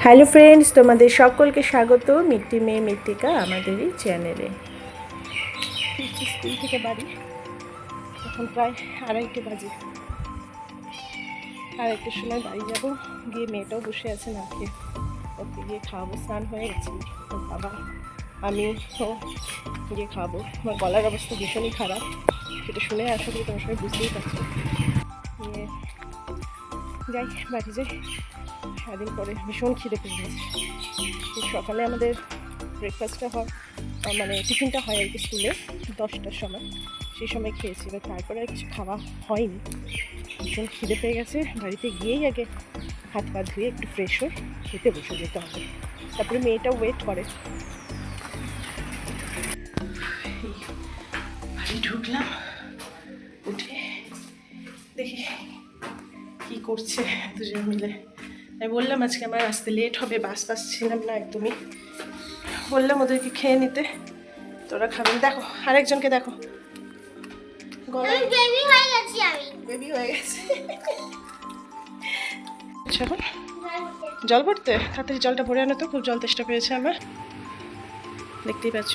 Hello friends, তোমাদের সকলকে স্বাগত মিট্টি মেয়ে মৃত্তিকা আমাদের এই চ্যানেলে। স্কুল থেকে বাড়ি এখন প্রায় 2:30 বাজে। 2:30টার সময় বাড়ি যাব, গিয়ে মেয়েটাও বসে আছে না খেয়ে, ওকে গিয়ে খাওয়াবো। স্নান হয়ে গেছি ওর বাবা, আমি গিয়ে খাওয়াবো। আমার গলার অবস্থা ভীষণই খারাপ, সেটা শুনে আশা করি তোমার সবাই বুঝতেই পারছো। নিয়ে যাই, বাড়ি যাই। সারাদিন পরে ভীষণ খিদে পেয়ে গেছে। সকালে আমাদের ব্রেকফাস্টটা হয়, মানে টিফিনটা হয় আর কি স্কুলে 10টার সময়, সেই সময় খেয়েছি। এবার তারপরে আর কিছু খাওয়া হয়নি, ভীষণ খিদে পেয়ে গেছে। বাড়িতে গিয়েই আগে হাত পা ধুয়ে একটু ফ্রেশ হয়ে খেতে বসে যেতে হবে, তারপরে মেয়েটা ওয়েট করে। বাড়ি ঢুকলাম, উঠে দেখি কী করছে দুজন মিলে। আমি বললাম আজকে আমার আসতে লেট হবে, বাস ছিলাম না একদমই। বললাম ওদেরকে খেয়ে নিতে, তোরা খাবেন। দেখো আরেকজনকে দেখো, বেবি হয়ে গেছে। এখন জল ভরতে, তাড়াতাড়ি জলটা ভরে আনো তো, খুব জল তেষ্টা পেয়েছে আমার। দেখতেই পাচ্ছ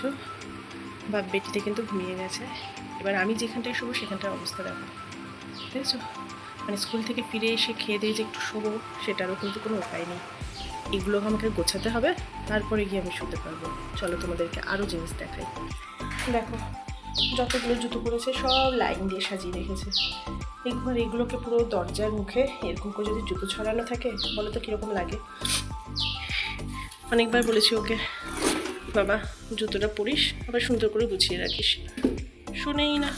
বাপ বেটিতে কিন্তু ঘুমিয়ে গেছে। এবার আমি যেখানটায় শোবো সেখানটার অবস্থা দেখো, দেখেছো? মানে স্কুল থেকে ফিরে এসে খেয়ে দিয়ে যে একটু শোবো, সেটারও কিন্তু কোনো উপায় নেই। এগুলো আমাকে গোছাতে হবে, তারপরে গিয়ে আমি শুতে পারবো। চলো তোমাদেরকে আরও জিনিস দেখাই। দেখো যতগুলো জুতো পরেছে সব লাইন দিয়ে সাজিয়ে রেখেছে। এগুলোকে পুরো দরজার মুখে এরকম করে যদি জুতো ছড়ানো থাকে, বলো তো কীরকম লাগে। অনেকবার বলেছি ওকে, বাবা জুতোটা পরিস, আবার সুন্দর করে গুছিয়ে রাখিস। শুনেই না,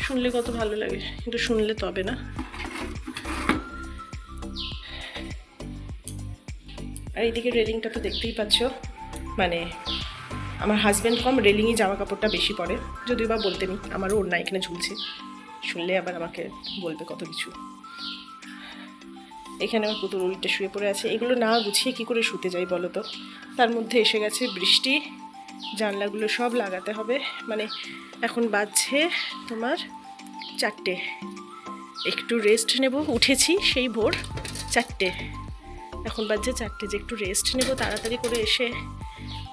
শুনলে কত ভালো লাগে, কিন্তু শুনলে তবে না। আর এইদিকে রেলিংটা তো দেখতেই পাচ্ছ, মানে আমার হাজব্যান্ড কম রেলিংই জামা কাপড়টা বেশি পরে, যদিও বা বলতে নেই, আমারও ওর না এখানে ঝুলছে, শুনলে আবার আমাকে বলবে কত কিছু। এখানে আমার পুতুল উল্টে শুয়ে পড়ে আছে। এগুলো না গুছিয়ে কী করে শুতে যাই বলো তো। তার মধ্যে এসে গেছে বৃষ্টি, জানলাগুলো সব লাগাতে হবে। মানে এখন বাজছে তোমার 4টে, একটু রেস্ট নেব। উঠেছি সেই ভোর 4টে, এখন বাজছে 4টে, যে একটু রেস্ট নেব তাড়াতাড়ি করে এসে,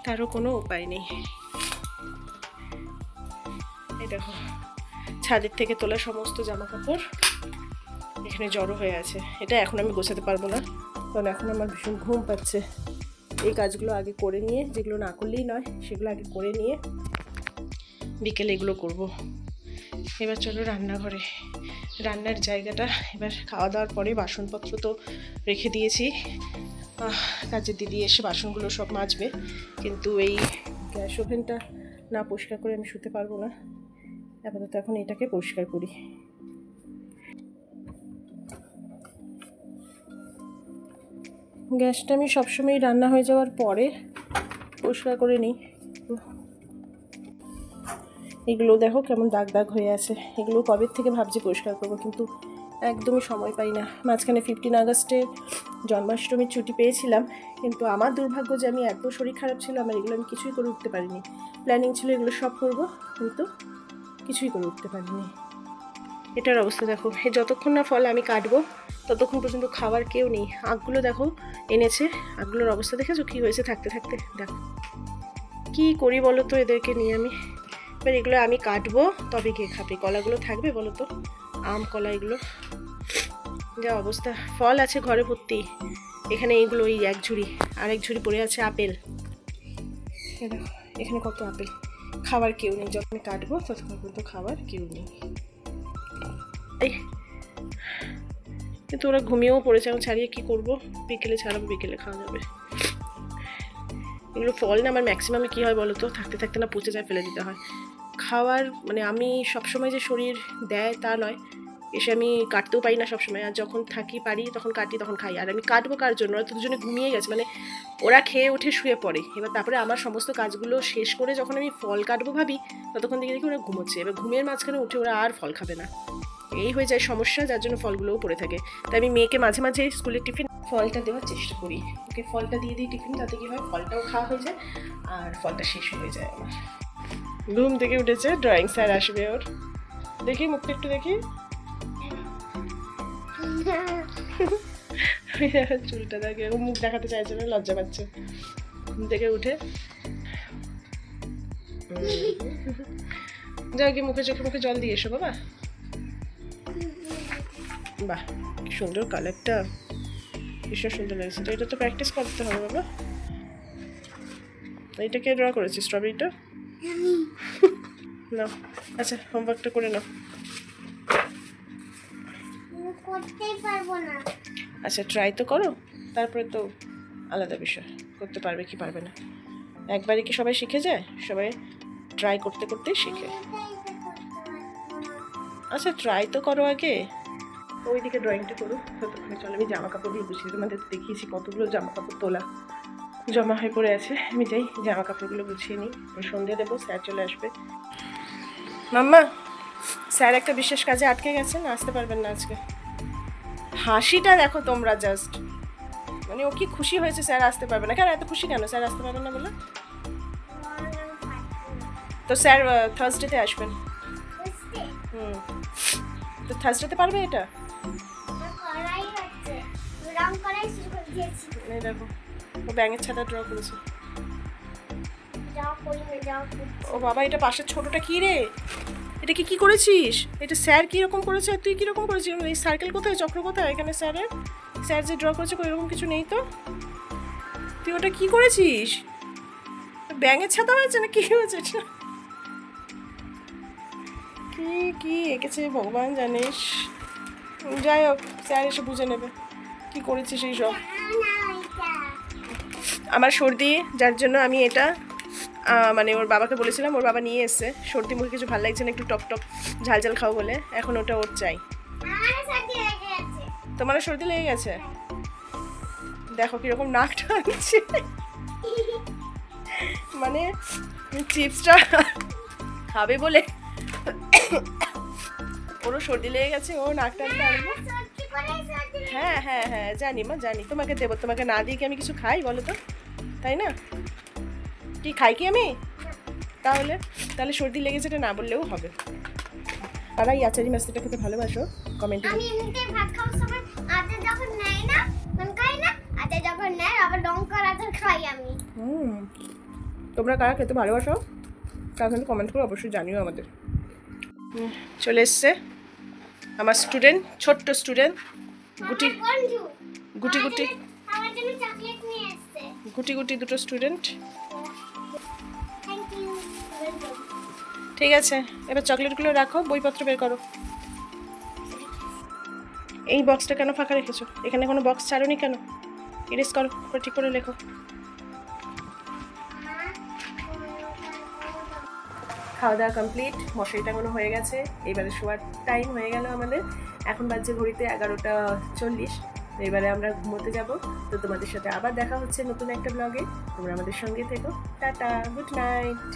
তারও কোনো উপায় নেই। এই দেখো ছাদের থেকে তোলা সমস্ত জামা কাপড় এখানে জড়ো হয়ে আছে। এটা এখন আমি গোছাতে পারবো না, কারণ এখন আমার ভীষণ ঘুম পাচ্ছে। এই কাজগুলো আগে করে নিয়ে, যেগুলো না করলেই নয় সেগুলো আগে করে নিয়ে বিকেলে এগুলো করব। এবার চলো রান্নাঘরে। রান্নার জায়গাটা এবার খাওয়া দাওয়ার পরে বাসনপত্র তো রেখে দিয়েছি, কাজের দিদি এসে বাসনগুলো সব মাজবে, কিন্তু এই গ্যাস ওভেনটা না পরিষ্কার করে আমি শুতে পারবো না। আপাতত এখন এটাকে পরিষ্কার করি। গ্যাসটা আমি সবসময় রান্না হয়ে যাওয়ার পরে পরিষ্কার করে নিই। এগুলো দেখো কেমন দাগ দাগ হয়ে আছে, এগুলো কবে থেকে ভাবছি পরিষ্কার করবো, কিন্তু একদমই সময় পাই না। মাঝখানে 15 আগস্টের জন্মাষ্টমীর ছুটি পেয়েছিলাম, কিন্তু আমার দুর্ভাগ্য যে আমি এত শরীর খারাপ ছিল আমার, এগুলো আমি কিছুই করে উঠতে পারিনি। প্ল্যানিং ছিল এগুলো সব করবো, কিন্তু কিছুই করে উঠতে পারিনি। এটার অবস্থা দেখো, যতক্ষণ না ফল আমি কাটবো ততক্ষণ পর্যন্ত খাবার কেউ নেই। আখগুলো দেখো এনেছে, আখগুলোর অবস্থা দেখেছো কী হয়েছে থাকতে থাকতে। দেখো কী করি বলো তো এদেরকে নিয়ে আমি। এবার এগুলো আমি কাটবো, তবে গিয়ে খাবে। কলাগুলো থাকবে বলো তো, আম কলা এগুলো যা অবস্থা। ফল আছে ঘরে ভর্তি, এখানে এইগুলো এই এক ঝুড়ি, আর এক ঝুড়ি পড়ে আছে আপেল। দেখো এখানে কত আপেল, খাবার কেউ নেই। যখন কাটবো ততক্ষণ পর্যন্ত খাবার কেউ নেই। এই কিন্তু ওরা ঘুমিয়েও পড়েছে, আমি ছাড়িয়ে কী করবো, বিকেলে ছাড়াবো, বিকেলে খাওয়া যাবে। এগুলো ফল না আমার ম্যাক্সিমামে কী হয় বলো তো, থাকতে থাকতে না পচে যায়, ফেলে দিতে হয়। খাওয়ার মানে আমি সবসময় যে শরীর দেয় তা নয়, এসে আমি কাটতেও পারি না সবসময়, আর যখন থাকি পারি তখন কাটি, তখন খাই। আর আমি কাটবো কার জন্য, ওরা তো দুজনে ঘুমিয়ে গেছে, মানে ওরা খেয়ে উঠে শুয়ে পড়ে। এবার তারপরে আমার সমস্ত কাজগুলো শেষ করে যখন আমি ফল কাটবো ভাবি, ততক্ষণ দেখি ওরা ঘুমোচ্ছে। এবার ঘুমের মাঝখানে উঠে ওরা আর ফল খাবে না, এই হয়ে যায় সমস্যা, যার জন্য ফলগুলোও পড়ে থাকে। তাই আমি মেয়েকে মাঝে মাঝে স্কুলের টিফিন ফলটা দেওয়ার চেষ্টা করি, ওকে ফলটা দিয়ে দিই টিফিন, তাতে কী হয় ফলটাও খাওয়া হয়ে যায় আর ফলটা শেষ হয়ে যায় আমার। ঘুম থেকে উঠেছে, ড্রয়িং স্যার আসবে ওর, দেখি মুখটা একটু দেখি। চুলটা দেখে এরকম মুখ দেখাতে চাইছে না, লজ্জা পাচ্ছে। ঘুম থেকে উঠে যাও কি মুখে চোখে মুখে জল দিয়ে এসো বাবা। বাহ কি সুন্দর কালারটা, ভীষণ সুন্দর লাগছে। তো এটা তো প্র্যাকটিস করতে হবে বাবা। এইটা কে ড্র করেছি স্ট্রবেরিটা? নাও আচ্ছা হোমওয়ার্কটা করে নাও। করতেই পারবো না। আচ্ছা ট্রাই তো করো, তারপরে তো আলাদা বিষয় করতে পারবে কি পারবে না। একবারে কি সবাই শিখে যায়? সবাই ট্রাই করতে করতেই শিখে। আচ্ছা ট্রাই তো করো আগে, ওইদিকে ড্রয়িংটা করো ততক্ষণে। চলো আমি জামা কাপড়গুলো গুছিয়ে তোমাদের দেখিয়েছি কতগুলো জামা কাপড় তোলা জমা হয়ে পড়ে আছে। আমি যাই জামা কাপড়গুলো গুছিয়ে নিই, সন্ধ্যে দেবো, স্যার চলে আসবে। মাম্মা স্যার একটা বিশেষ কাজে আটকে গেছেন, আসতে পারবেন না আজকে। হাসিটা দেখো তোমরা জাস্ট, মানে ও কি খুশি হয়েছে স্যার আসতে পারবে না। কেন এত খুশি কেন স্যার আসতে পারবেন না বলে? তো স্যার থার্সডেতে আসবেন। তো থার্সডেতে পারবে এটা? এই দেখো ও ব্যাঙের ছাতা ড্র করেছে। ও বাবা এটা পাশের ছোটটা কি রে? এটা কি করেছিস? এটা স্যার কিরকম করেছে আর তুই কিরকম করেছিস? এই সার্কেল কোথায়, চক্র কোথায় এখানে? স্যার যে ড্র করেছে এরকম কিছু নেই তো। তুই ওটা কি করেছিস? ব্যাঙের ছাতা হয়েছে না কি হয়েছে? কি এঁকেছে ভগবান জানিস। যাই হোক স্যার এসে বুঝে নেবে কি করেছিস এই সব। আমার সর্দি, যার জন্য আমি এটা মানে ওর বাবাকে বলেছিলাম, ওর বাবা নিয়ে এসছে। সর্দি মুখে কিছু ভালো লাগছে না, একটু টক টক ঝাল ঝাল খাও বলে, এখন ওটা ওর চাই। তোমারও সর্দি লেগে গেছে? দেখো কিরকম নাক টানছে, মানে চিপসটা খাবে বলে ওরও সর্দি লেগে গেছে, ও নাক টানতে আসবে। হ্যাঁ হ্যাঁ হ্যাঁ জানি মা জানি, তোমাকে দেবো। তোমাকে না দিয়ে কি আমি কিছু খাই বলো তো, তাই না? কি খাই কি আমি? তাহলে সর্দি লেগেছে এটা না বললেও হবে। তারা এই আচারি মাছটা খেতে ভালোবাসো কমেন্টে। আমি এমনিতে ভাত খাওয়ার সময় আচার যখন নেয় না তখন খাই না, আচার যখন নেয় আবার লঙ্কার আচার খাই আমি। তোমরা কারা খেতে ভালোবাসো তারা কিন্তু কমেন্ট করে অবশ্যই জানিও আমাদের। চলে এসছে আমার স্টুডেন্ট, ছোট্ট স্টুডেন্ট গুটি গুটি গুটি আমার জন্য চকলেট নিয়ে এসেছে। গুটি গুটি দুটো স্টুডেন্ট। Thank you. ঠিক আছে এবার চকলেটগুলো রাখো, বইপত্র বের করো। এই বক্সটা কেন ফাঁকা রেখেছো? এখানে কোনো বক্স ছাড়োনি কেন? ইরেজ করো, ঠিক করে লেখো। খাওয়া দাওয়া কমপ্লিট, মশারি টাঙানো হয়ে গেছে, এবারে শোয়ার টাইম হয়ে গেল আমাদের। এখন বাজছে ঘড়িতে 11:40। এবারে আমরা ঘুমোতে যাব। তো তোমাদের সাথে আবার দেখা হচ্ছে নতুন একটা ব্লগে, তোমরা আমাদের সঙ্গে থেকো। Tata, good night.